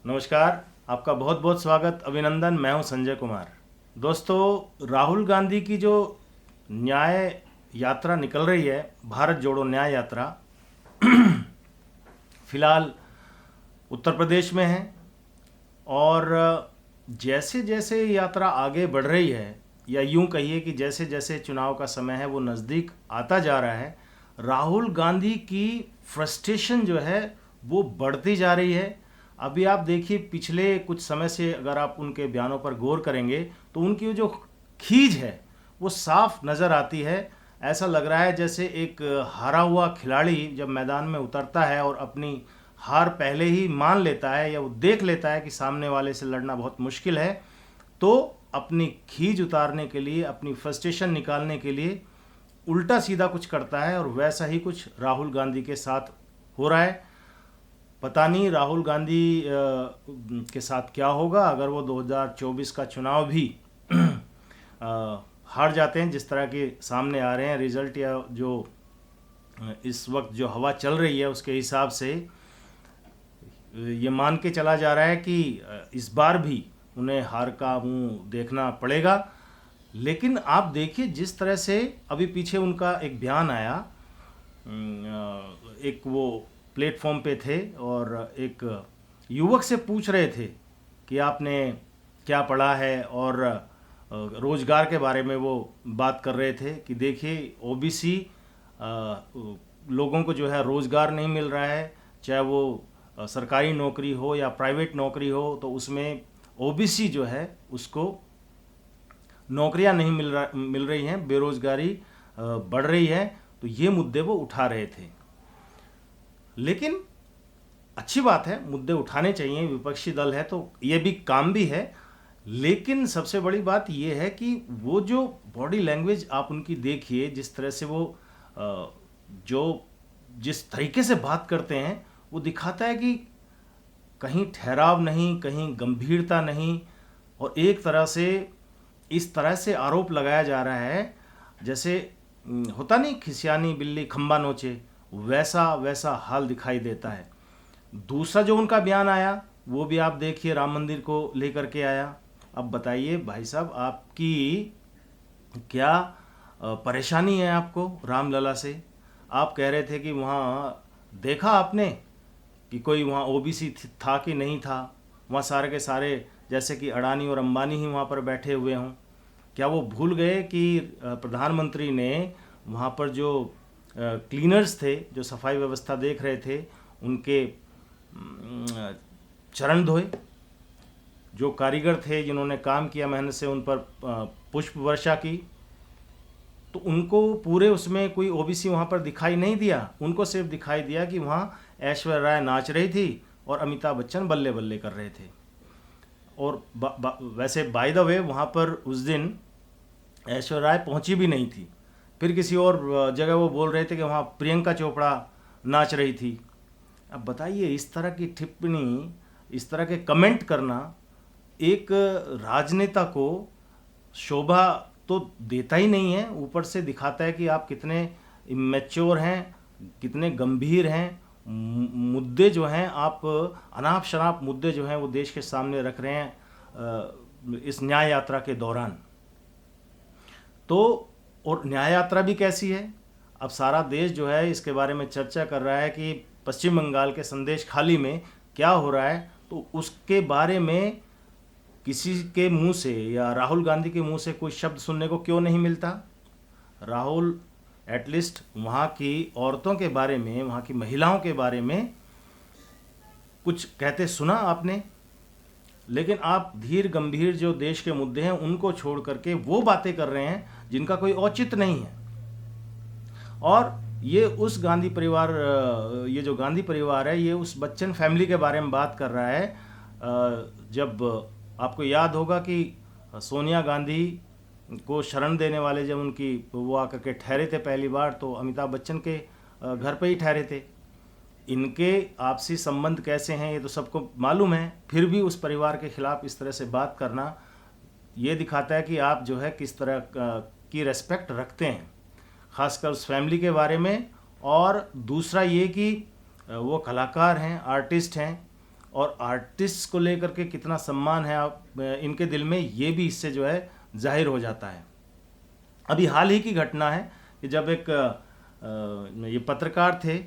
नमस्कार। आपका बहुत बहुत स्वागत, अभिनंदन। मैं हूं संजय कुमार। दोस्तों, राहुल गांधी की जो न्याय यात्रा निकल रही है, भारत जोड़ो न्याय यात्रा, फिलहाल उत्तर प्रदेश में है। और जैसे जैसे यात्रा आगे बढ़ रही है, या यूं कहिए कि जैसे जैसे चुनाव का समय है वो नज़दीक आता जा रहा है, राहुल गांधी की फ्रस्ट्रेशन जो है वो बढ़ती जा रही है। अभी आप देखिए, पिछले कुछ समय से अगर आप उनके बयानों पर गौर करेंगे तो उनकी जो खींच है वो साफ नज़र आती है। ऐसा लग रहा है जैसे एक हारा हुआ खिलाड़ी जब मैदान में उतरता है और अपनी हार पहले ही मान लेता है, या वो देख लेता है कि सामने वाले से लड़ना बहुत मुश्किल है, तो अपनी खींच उतारने के लिए, अपनी फ्रस्ट्रेशन निकालने के लिए उल्टा सीधा कुछ करता है। और वैसा ही कुछ राहुल गांधी के साथ हो रहा है। पता नहीं राहुल गांधी के साथ क्या होगा अगर वो 2024 का चुनाव भी हार जाते हैं। जिस तरह के सामने आ रहे हैं रिजल्ट, या जो इस वक्त जो हवा चल रही है उसके हिसाब से ये मान के चला जा रहा है कि इस बार भी उन्हें हार का मुंह देखना पड़ेगा। लेकिन आप देखिए, जिस तरह से अभी पीछे उनका एक बयान आया, एक वो प्लेटफॉर्म पे थे और एक युवक से पूछ रहे थे कि आपने क्या पढ़ा है, और रोजगार के बारे में वो बात कर रहे थे कि देखिए, ओबीसी लोगों को जो है रोजगार नहीं मिल रहा है, चाहे वो सरकारी नौकरी हो या प्राइवेट नौकरी हो, तो उसमें ओबीसी जो है उसको नौकरियां नहीं मिल रही हैं, बेरोजगारी बढ़ रही है। तो ये मुद्दे वो उठा रहे थे। लेकिन अच्छी बात है, मुद्दे उठाने चाहिए, विपक्षी दल है तो ये भी काम भी है। लेकिन सबसे बड़ी बात ये है कि वो जो बॉडी लैंग्वेज आप उनकी देखिए, जिस तरह से वो जो जिस तरीके से बात करते हैं, वो दिखाता है कि कहीं ठहराव नहीं, कहीं गंभीरता नहीं। और एक तरह से इस तरह से आरोप लगाया जा रहा है जैसे होता नहीं, खिसियानी बिल्ली खंबा नोचे, वैसा वैसा हाल दिखाई देता है। दूसरा जो उनका बयान आया वो भी आप देखिए, राम मंदिर को लेकर के आया। अब बताइए भाई साहब, आपकी क्या परेशानी है आपको रामलला से? आप कह रहे थे कि वहाँ देखा आपने कि कोई वहाँ ओबीसी था कि नहीं था? वहाँ सारे के सारे जैसे कि अडानी और अंबानी ही वहाँ पर बैठे हुए हों। क्या वो भूल गए कि प्रधानमंत्री ने वहाँ पर जो क्लीनर्स थे, जो सफाई व्यवस्था देख रहे थे, उनके चरण धोए? जो कारीगर थे जिन्होंने काम किया मेहनत से, उन पर पुष्प वर्षा की? तो उनको पूरे उसमें कोई ओबीसी वहाँ पर दिखाई नहीं दिया। उनको सिर्फ दिखाई दिया कि वहाँ ऐश्वर्या राय नाच रही थी और अमिताभ बच्चन बल्ले बल्ले कर रहे थे। और वैसे बाय द वे वहाँ पर उस दिन ऐश्वर्या राय पहुँची भी नहीं थी। फिर किसी और जगह वो बोल रहे थे कि वहाँ प्रियंका चोपड़ा नाच रही थी। अब बताइए, इस तरह की टिप्पणी, इस तरह के कमेंट करना एक राजनेता को शोभा तो देता ही नहीं है, ऊपर से दिखाता है कि आप कितने इमेच्योर हैं, कितने गंभीर हैं। मुद्दे जो हैं, आप अनाप शनाप मुद्दे जो हैं वो देश के सामने रख रहे हैं इस न्याय यात्रा के दौरान। तो और न्याय यात्रा भी कैसी है? अब सारा देश जो है इसके बारे में चर्चा कर रहा है कि पश्चिम बंगाल के संदेश खाली में क्या हो रहा है। तो उसके बारे में किसी के मुंह से, या राहुल गांधी के मुंह से कोई शब्द सुनने को क्यों नहीं मिलता? राहुल एटलीस्ट वहाँ की औरतों के बारे में, वहाँ की महिलाओं के बारे में कुछ कहते सुना आपने? लेकिन आप धीर गंभीर जो देश के मुद्दे हैं उनको छोड़ करके वो बातें कर रहे हैं जिनका कोई औचित्य नहीं है। और ये उस गांधी परिवार, ये जो गांधी परिवार है, ये उस बच्चन फैमिली के बारे में बात कर रहा है। जब आपको याद होगा कि सोनिया गांधी को शरण देने वाले जब उनकी वो आकर के ठहरे थे पहली बार, तो अमिताभ बच्चन के घर पे ही ठहरे थे। इनके आपसी संबंध कैसे हैं ये तो सबको मालूम है। फिर भी उस परिवार के खिलाफ इस तरह से बात करना ये दिखाता है कि आप जो है किस तरह की रेस्पेक्ट रखते हैं, खासकर उस फैमिली के बारे में। और दूसरा ये कि वो कलाकार हैं, आर्टिस्ट हैं, और आर्टिस्ट को लेकर के कितना सम्मान है आप इनके दिल में, ये भी इससे जो है जाहिर हो जाता है। अभी हाल ही की घटना है कि जब एक ये पत्रकार थे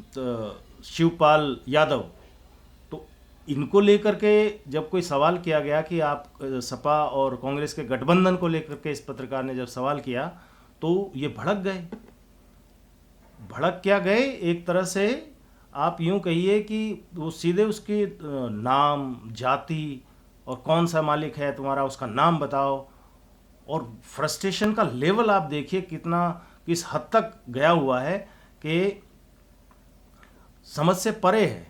तो शिवपाल यादव, तो इनको लेकर के जब कोई सवाल किया गया कि आप सपा और कांग्रेस के गठबंधन को लेकर के इस पत्रकार ने जब सवाल किया तो ये भड़क गए। भड़क क्या गए, एक तरह से आप यूं कहिए कि वो सीधे उसके नाम, जाति और कौन सा मालिक है तुम्हारा उसका नाम बताओ, और फ्रस्ट्रेशन का लेवल आप देखिए किस हद तक गया हुआ है कि समझ से परे है।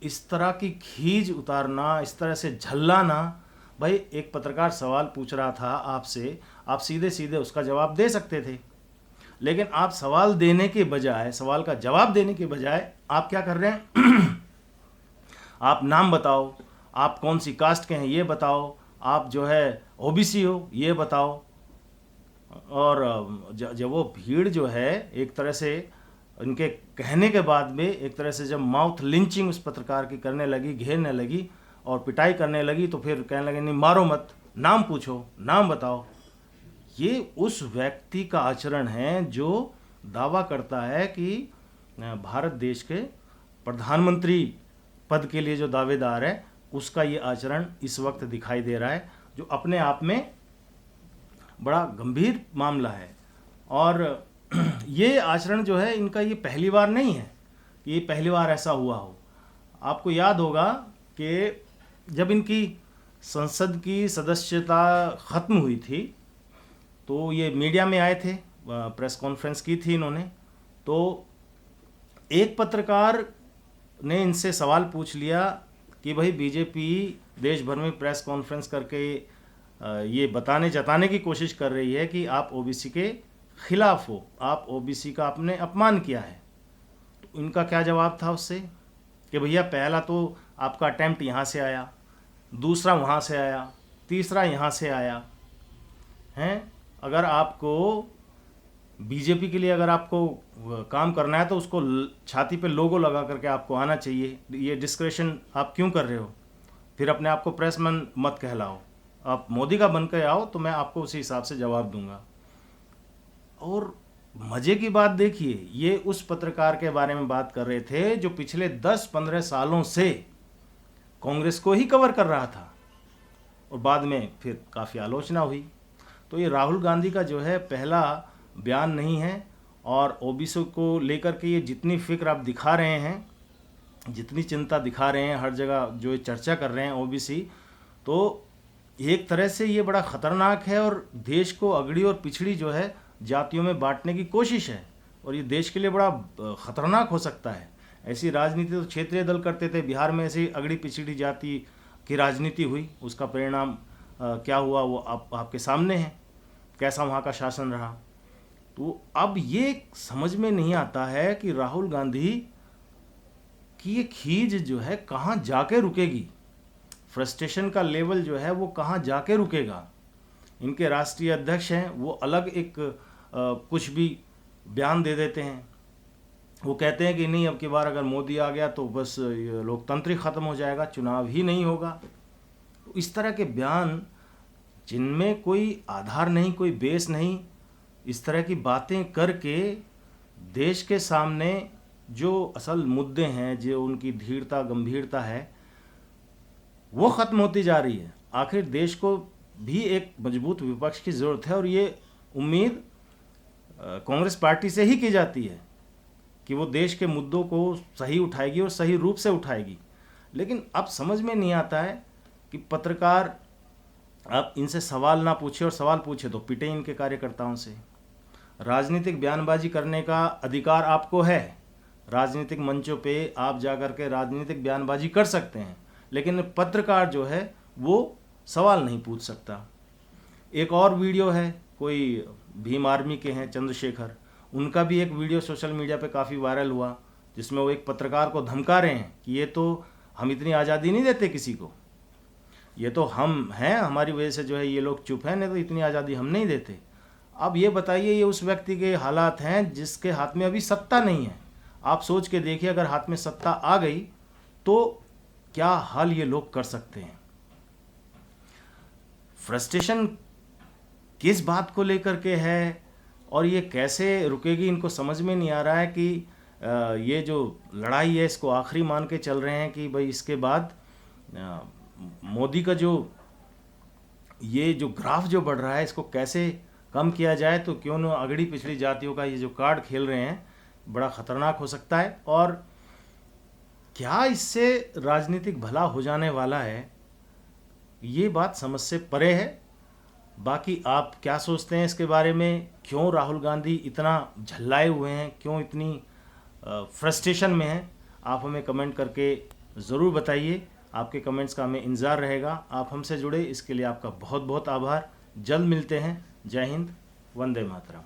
इस तरह की खीज उतारना, इस तरह से झल्लाना, भाई एक पत्रकार सवाल पूछ रहा था आपसे, आप सीधे सीधे उसका जवाब दे सकते थे, लेकिन आप सवाल देने के बजाय, सवाल का जवाब देने के बजाय आप क्या कर रहे हैं आप नाम बताओ, आप कौन सी कास्ट के हैं ये बताओ, आप जो है ओबीसी हो ये बताओ। और जब वो भीड़ जो है एक तरह से उनके कहने के बाद में एक तरह से जब माउथ लिंचिंग उस पत्रकार की करने लगी, घेरने लगी और पिटाई करने लगी, तो फिर कहने लगे नहीं मारो मत, नाम पूछो, नाम बताओ। ये उस व्यक्ति का आचरण है जो दावा करता है कि भारत देश के प्रधानमंत्री पद के लिए जो दावेदार है उसका ये आचरण इस वक्त दिखाई दे रहा है, जो अपने आप में बड़ा गंभीर मामला है। और ये आचरण जो है इनका ये पहली बार नहीं है, ये पहली बार ऐसा हुआ हो। आपको याद होगा कि जब इनकी संसद की सदस्यता ख़त्म हुई थी तो ये मीडिया में आए थे, प्रेस कॉन्फ्रेंस की थी इन्होंने, तो एक पत्रकार ने इनसे सवाल पूछ लिया कि भाई बीजेपी देश भर में प्रेस कॉन्फ्रेंस करके ये जताने की कोशिश कर रही है कि आप ओबीसी के खिलाफ हो, आप ओबीसी का आपने अपमान किया है। तो इनका क्या जवाब था उससे कि भैया पहला तो आपका अटेम्प्ट यहाँ से आया, दूसरा वहाँ से आया, तीसरा यहाँ से आया हैं। अगर आपको बीजेपी के लिए अगर आपको काम करना है तो उसको छाती पे लोगो लगा करके आपको आना चाहिए। ये डिस्क्रेशन आप क्यों कर रहे हो? फिर अपने आप को प्रेसमैन मत कहलाओ, आप मोदी का बन के आओ तो मैं आपको उसी हिसाब से जवाब दूंगा। और मज़े की बात देखिए, ये उस पत्रकार के बारे में बात कर रहे थे जो पिछले 10-15 सालों से कांग्रेस को ही कवर कर रहा था, और बाद में फिर काफ़ी आलोचना हुई। तो ये राहुल गांधी का जो है पहला बयान नहीं है, और ओबीसी को लेकर के ये जितनी फिक्र आप दिखा रहे हैं, जितनी चिंता दिखा रहे हैं, हर जगह जो ये चर्चा कर रहे हैं ओबीसी, तो एक तरह से ये बड़ा ख़तरनाक है और देश को अगड़ी और पिछड़ी जो है जातियों में बांटने की कोशिश है, और ये देश के लिए बड़ा ख़तरनाक हो सकता है। ऐसी राजनीति तो क्षेत्रीय दल करते थे, बिहार में ऐसी अगड़ी पिछड़ी जाति की राजनीति हुई, उसका परिणाम क्या हुआ वो आपके सामने है, कैसा वहाँ का शासन रहा। तो अब ये समझ में नहीं आता है कि राहुल गांधी की ये खीज जो है कहाँ जाके रुकेगी, फ्रस्ट्रेशन का लेवल जो है वो कहाँ जाके रुकेगा। इनके राष्ट्रीय अध्यक्ष हैं, वो अलग एक कुछ भी बयान दे देते हैं, वो कहते हैं कि नहीं अब की बार अगर मोदी आ गया तो बस लोकतंत्र ही ख़त्म हो जाएगा, चुनाव ही नहीं होगा। तो इस तरह के बयान जिनमें कोई आधार नहीं, कोई बेस नहीं, इस तरह की बातें करके देश के सामने जो असल मुद्दे हैं, जो उनकी धीरता गंभीरता है, वो ख़त्म होती जा रही है। आखिर देश को भी एक मजबूत विपक्ष की ज़रूरत है, और ये उम्मीद कांग्रेस पार्टी से ही की जाती है कि वो देश के मुद्दों को सही उठाएगी और सही रूप से उठाएगी। लेकिन अब समझ में नहीं आता है कि पत्रकार आप इनसे सवाल ना पूछे, और सवाल पूछे तो पिटे इनके कार्यकर्ताओं से। राजनीतिक बयानबाजी करने का अधिकार आपको है, राजनीतिक मंचों पे आप जाकर के राजनीतिक बयानबाजी कर सकते हैं, लेकिन पत्रकार जो है वो सवाल नहीं पूछ सकता। एक और वीडियो है, कोई भीम आर्मी के हैं चंद्रशेखर, उनका भी एक वीडियो सोशल मीडिया पे काफ़ी वायरल हुआ, जिसमें वो एक पत्रकार को धमका रहे हैं कि ये तो हम इतनी आज़ादी नहीं देते किसी को, ये तो हम हैं, हमारी वजह से जो है ये लोग चुप हैं, नहीं तो इतनी आज़ादी हम नहीं देते। अब ये बताइए, ये उस व्यक्ति के हालात हैं जिसके हाथ में अभी सत्ता नहीं है। आप सोच के देखिए, अगर हाथ में सत्ता आ गई तो क्या हाल ये लोग कर सकते हैं। फ्रस्ट्रेशन किस बात को लेकर के है और ये कैसे रुकेगी, इनको समझ में नहीं आ रहा है कि ये जो लड़ाई है इसको आखिरी मान के चल रहे हैं कि भाई इसके बाद मोदी का जो ये जो ग्राफ जो बढ़ रहा है इसको कैसे कम किया जाए। तो क्यों न अगड़ी पिछड़ी जातियों का ये जो कार्ड खेल रहे हैं बड़ा खतरनाक हो सकता है, और क्या इससे राजनीतिक भला हो जाने वाला है ये बात समझ से परे है। बाकी आप क्या सोचते हैं इसके बारे में, क्यों राहुल गांधी इतना झल्लाए हुए हैं, क्यों इतनी फ्रस्ट्रेशन में हैं, आप हमें कमेंट करके ज़रूर बताइए। आपके कमेंट्स का हमें इंतज़ार रहेगा। आप हमसे जुड़े इसके लिए आपका बहुत बहुत आभार। जल्द मिलते हैं। जय हिंद, वंदे मातरम।